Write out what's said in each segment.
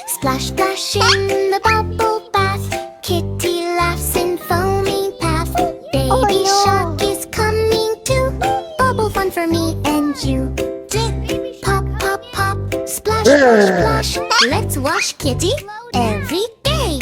Splash, splash in the bubble bath. Kitty laughs in foaming path. Baby shark is coming too. Bubble fun for me and you. Pop, pop, pop. Splash, splash, splash. Let's wash Kitty every day.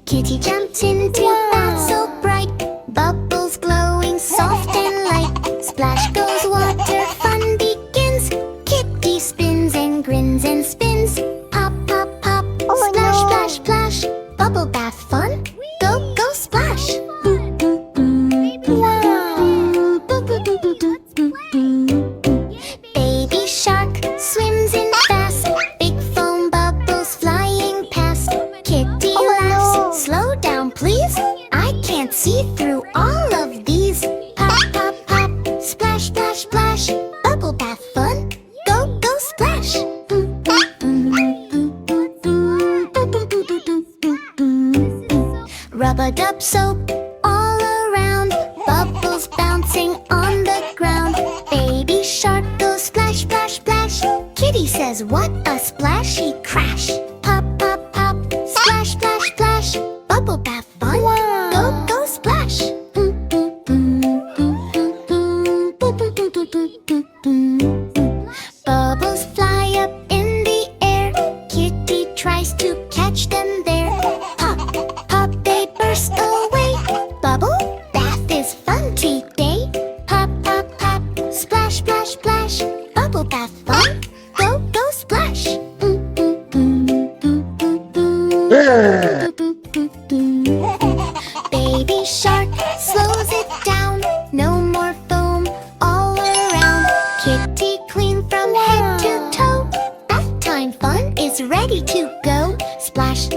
Kitty jumped into bath so bright. Bubbles glowing soft and light. Splash goes water, fun begins. Kitty spins and grins and spins. Pop, pop, pop. Splash, splash, splash. Bubble bath fun. Go, go, splash. Baby shark swims in fast. Big foam bubbles flying past. Kitty laughs. Slow down, please. I can't see through all of these. Pop, pop, pop. Splash, splash, splash. Bubble bath fun. Go, go, splash. Rub-a-dub soap all around. Bubbles bouncing on the ground. Baby shark goes splash, splash, splash. Kitty says, what a splashy crash. Pop, pop, pop. Splash, splash, splash. Bubble bath fun. Go, go, splash. Bubbles fly up in the air. Kitty tries to catch them there. Pop, pop, they burst away. Bubble bath is fun today. Pop, pop, pop. Splash, splash, splash. Bubble bath fun. Go, go, splash. Baby shark slows it down. No more foam all around. Kitty clean from head to toe. Bath time fun is ready to go. Splash,